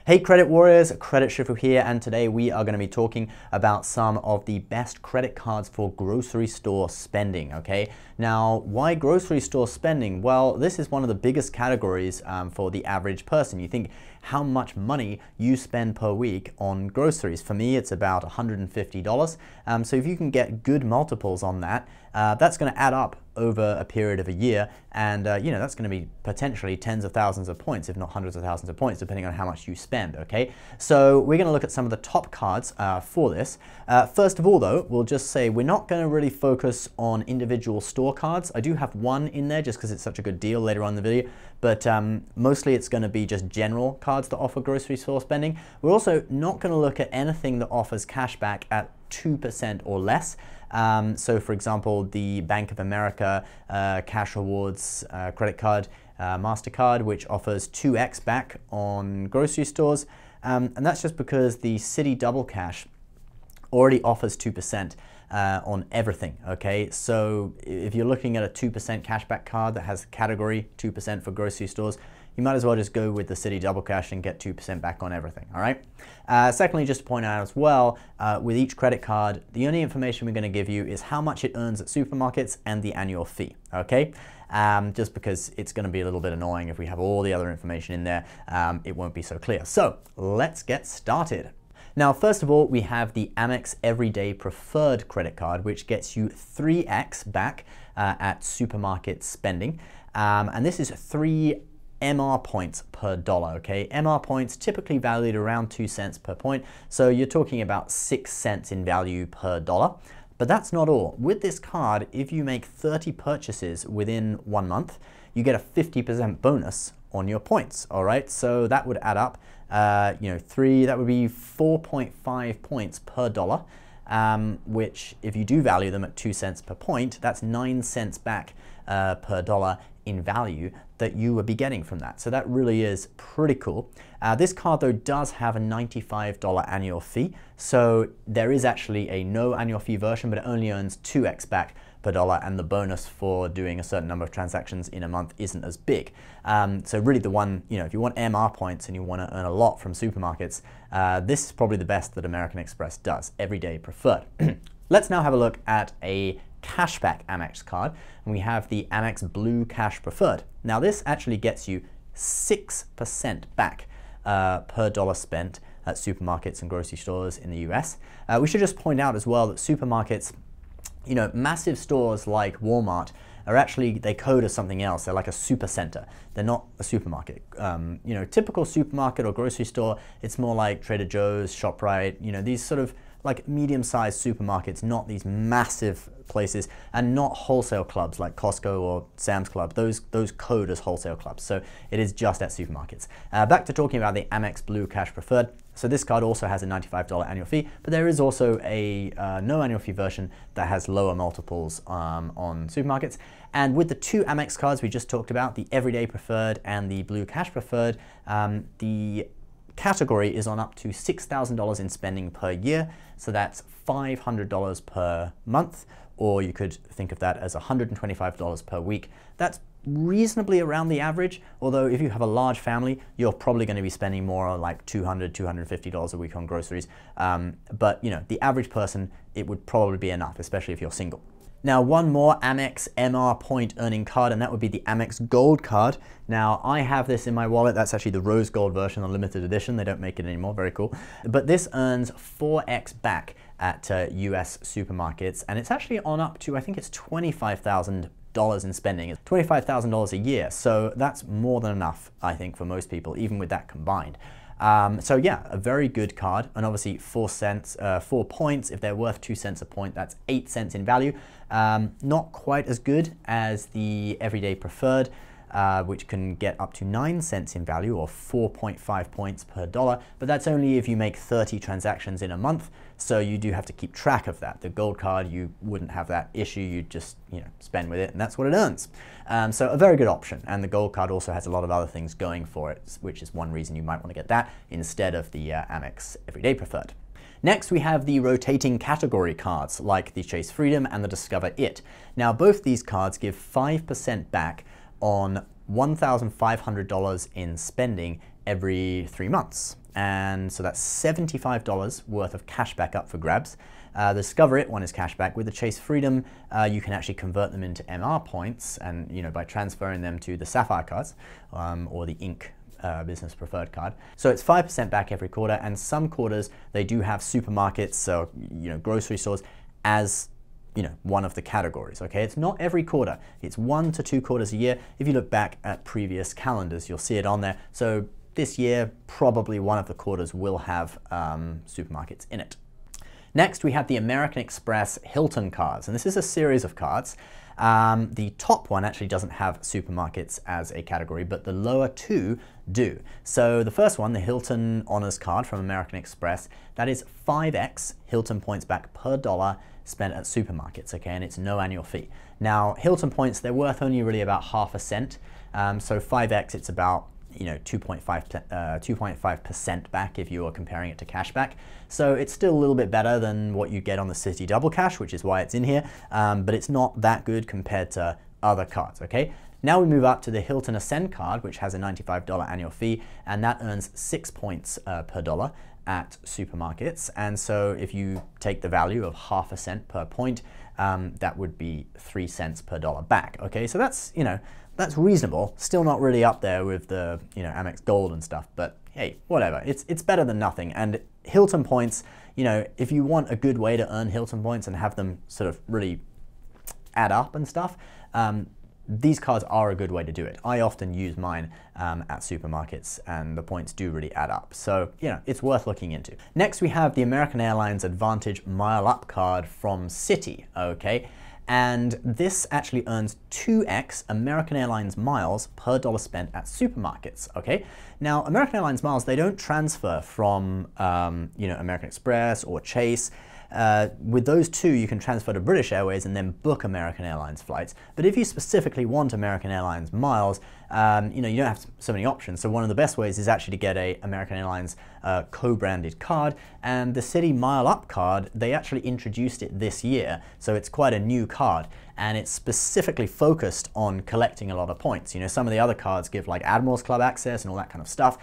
Hey Credit Warriors, Credit Shifu here, and today we are going to be talking about some of the best credit cards for grocery store spending, okay? Now, why grocery store spending? Well, this is one of the biggest categories for the average person. You think how much money you spend per week on groceries. For me, it's about $150. So if you can get good multiples on that, that's going to add up over a period of a year, and that's going to be potentially tens of thousands of points, if not hundreds of thousands of points, depending on how much you spend, okay? So we're going to look at some of the top cards for this. First of all, though, we'll just say we're not going to really focus on individual store cards. I do have one in there just because it's such a good deal later on in the video, but mostly it's going to be just general cards that offer grocery store spending. We're also not going to look at anything that offers cashback at 2% or less. So for example, the Bank of America Cash Rewards credit card, MasterCard, which offers 2x back on grocery stores. And that's just because the Citi Double Cash already offers 2% on everything, okay? So if you're looking at a 2% cashback card that has category 2% for grocery stores, you might as well just go with the Citi Double Cash and get 2% back on everything, all right? Secondly, just to point out as well, with each credit card, the only information we're going to give you is how much it earns at supermarkets and the annual fee, okay? Just because it's going to be a little bit annoying if we have all the other information in there, it won't be so clear. So let's get started. Now, first of all, we have the Amex Everyday Preferred credit card, which gets you 3x back at supermarket spending. And this is 3 MR points per dollar, okay? MR points typically valued around 2 cents per point, so you're talking about 6 cents in value per dollar. But that's not all. With this card, if you make 30 purchases within 1 month, you get a 50% bonus on your points, all right? So that would add up, that would be 4.5 points per dollar, which if you do value them at 2 cents per point, that's 9 cents back per dollar in value that you would be getting from that. So that really is pretty cool. This card though does have a $95 annual fee. So there is actually a no annual fee version, but it only earns 2x back per dollar, and the bonus for doing a certain number of transactions in a month isn't as big. So really the one, if you want MR points and you want to earn a lot from supermarkets, this is probably the best that American Express does, Everyday Preferred. Let's now have a look at a cashback Amex card, and we have the Amex Blue Cash Preferred. Now this actually gets you 6% back per dollar spent at supermarkets and grocery stores in the US. We should just point out as well that supermarkets, massive stores like Walmart are actually, they code as something else. They're like a super center. They're not a supermarket. Typical supermarket or grocery store, it's more like Trader Joe's, ShopRite, these sort of like medium-sized supermarkets, not these massive places, and not wholesale clubs like Costco or Sam's Club. Those code as wholesale clubs, so it is just at supermarkets. Back to talking about the Amex Blue Cash Preferred. So this card also has a $95 annual fee, but there is also a no annual fee version that has lower multiples on supermarkets. And with the two Amex cards we just talked about, the Everyday Preferred and the Blue Cash Preferred, the category is on up to $6,000 in spending per year, so that's $500 per month, or you could think of that as $125 per week. That's reasonably around the average, although if you have a large family, you're probably going to be spending more like $200, $250 a week on groceries. But the average person, it would probably be enough, especially if you're single. Now, one more Amex MR point earning card, and that would be the Amex Gold card. Now, I have this in my wallet. That's actually the rose gold version, the limited edition. They don't make it anymore, very cool. But this earns 4x back at US supermarkets, and it's actually on up to, I think it's $25,000 in spending. It's $25,000 a year, so that's more than enough, I think, for most people, even with that combined. So yeah, a very good card, and obviously 4 points, if they're worth 2 cents a point, that's 8 cents in value. Not quite as good as the Everyday Preferred, which can get up to 9 cents in value, or 4.5 points per dollar, but that's only if you make 30 transactions in a month, so you do have to keep track of that. The Gold card, you wouldn't have that issue, you'd just spend with it, and that's what it earns. So a very good option, and the Gold card also has a lot of other things going for it, which is one reason you might want to get that instead of the Amex Everyday Preferred. Next, we have the rotating category cards, like the Chase Freedom and the Discover It. Now, both these cards give 5% back on $1,500 in spending every 3 months. and so that's $75 worth of cash back up for grabs. The Discover It one is cash back. With the Chase Freedom, you can actually convert them into MR points, and by transferring them to the Sapphire cards or the Ink business preferred card. So it's 5% back every quarter, and some quarters they do have supermarkets, so grocery stores as one of the categories. Okay, it's not every quarter, it's 1 to 2 quarters a year. If you look back at previous calendars, you'll see it on there. So this year, probably one of the quarters will have supermarkets in it. Next, we have the American Express Hilton cards, and this is a series of cards. The top one actually doesn't have supermarkets as a category, but the lower two do. So the first one, the Hilton Honors card from American Express, that is 5x Hilton points back per dollar spent at supermarkets, okay, and it's no annual fee. Now, Hilton points, they're worth only really about half a cent, so 5x, it's about 2.5% back if you are comparing it to cashback. So it's still a little bit better than what you get on the City Double Cash, which is why it's in here, but it's not that good compared to other cards, okay? Now we move up to the Hilton Ascend card, which has a $95 annual fee, and that earns 6 points per dollar at supermarkets. And so if you take the value of half a cent per point, that would be 3 cents per dollar back, okay? So that's, that's reasonable. Still not really up there with the, Amex Gold and stuff, but hey, whatever. It's better than nothing. And Hilton points, if you want a good way to earn Hilton points and have them sort of really add up and stuff, these cards are a good way to do it. I often use mine at supermarkets, and the points do really add up. So, it's worth looking into. Next, we have the American Airlines Advantage Mile Up card from Citi, okay? And this actually earns 2x American Airlines miles per dollar spent at supermarkets, okay? Now, American Airlines miles, they don't transfer from, American Express or Chase. With those two, you can transfer to British Airways and then book American Airlines flights. But if you specifically want American Airlines miles, you don't have so many options. So one of the best ways is actually to get a American Airlines co-branded card. And the Citi Mile Up card, they actually introduced it this year. So it's quite a new card, and it's specifically focused on collecting a lot of points. Some of the other cards give like Admirals Club access and all that kind of stuff.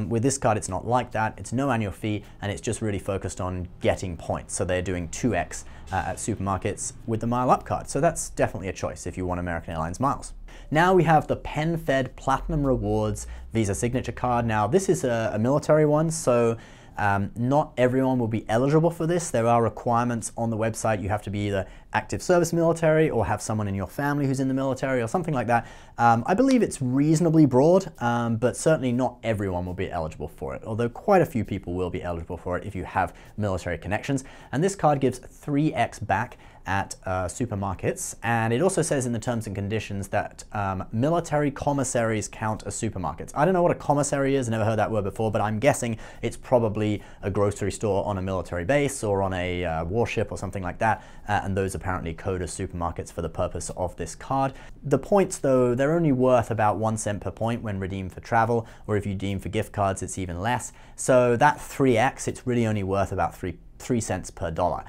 With this card, it's not like that. It's no annual fee, and it's just really focused on getting points. So they're doing 2x at supermarkets with the Mile Up card. So that's definitely a choice if you want American Airlines miles. Now we have the PenFed Platinum Rewards Visa Signature card. Now this is a military one, so not everyone will be eligible for this. There are requirements on the website. You have to be either active service military or have someone in your family who's in the military or something like that. I believe it's reasonably broad, but certainly not everyone will be eligible for it, although quite a few people will be eligible for it if you have military connections. And this card gives 3x back at supermarkets, and it also says in the terms and conditions that military commissaries count as supermarkets. I don't know what a commissary is, never heard that word before, but I'm guessing it's probably a grocery store on a military base or on a warship or something like that, and those apparently code as supermarkets for the purpose of this card. The points, though, they're only worth about 1 cent per point when redeemed for travel, or if you redeem for gift cards, it's even less. So that 3x, it's really only worth about 3 cents per dollar.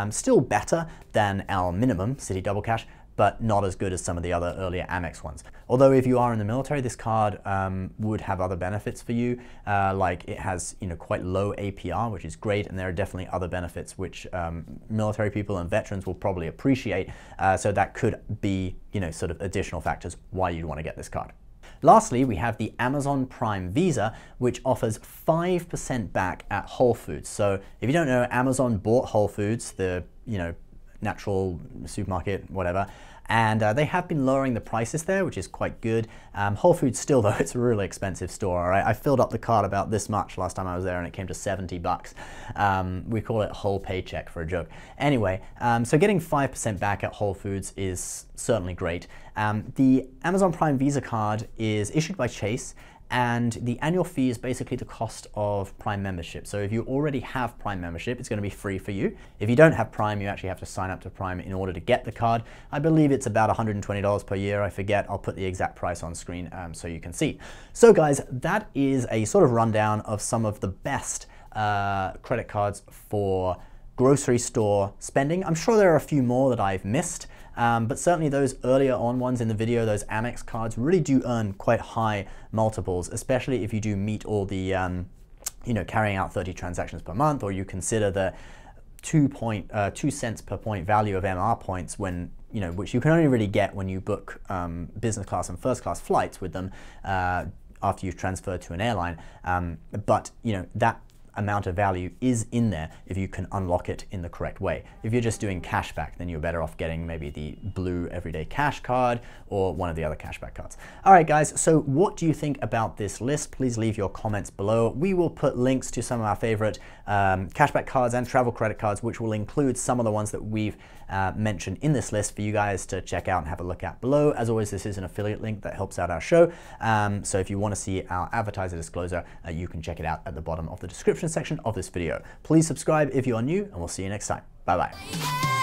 Still better than our minimum Citi Double Cash, but not as good as some of the other earlier Amex ones. Although if you are in the military, this card would have other benefits for you, like it has quite low APR, which is great, and there are definitely other benefits which military people and veterans will probably appreciate. So that could be sort of additional factors why you'd want to get this card. Lastly, we have the Amazon Prime Visa, which offers 5% back at Whole Foods. So if you don't know, Amazon bought Whole Foods, the natural supermarket, whatever, and they have been lowering the prices there, which is quite good. Whole Foods still, though, it's a really expensive store, all right? I filled up the cart about this much last time I was there, and it came to 70 bucks. We call it whole paycheck for a joke. Anyway, so getting 5% back at Whole Foods is certainly great. The Amazon Prime Visa card is issued by Chase, and the annual fee is basically the cost of Prime membership. So if you already have Prime membership, it's going to be free for you. If you don't have Prime, you actually have to sign up to Prime in order to get the card. I believe it's about $120 per year. I forget. I'll put the exact price on screen so you can see. So guys, that is a sort of rundown of some of the best credit cards for grocery store spending. I'm sure there are a few more that I've missed. But certainly those earlier on ones in the video, those Amex cards really do earn quite high multiples, especially if you do meet all the carrying out 30 transactions per month, or you consider the 2 cents per point value of MR points when, which you can only really get when you book business class and first class flights with them after you've transferred to an airline. But that amount of value is in there if you can unlock it in the correct way. If you're just doing cashback, then you're better off getting maybe the blue everyday cash card or one of the other cashback cards. All right, guys, so what do you think about this list? Please leave your comments below. We will put links to some of our favorite cashback cards and travel credit cards, which will include some of the ones that we've mentioned in this list for you guys to check out and have a look at below. As always, this is an affiliate link that helps out our show. So if you want to see our advertiser disclosure, you can check it out at the bottom of the description section of this video. Please subscribe if you are new, and we'll see you next time. Bye-bye.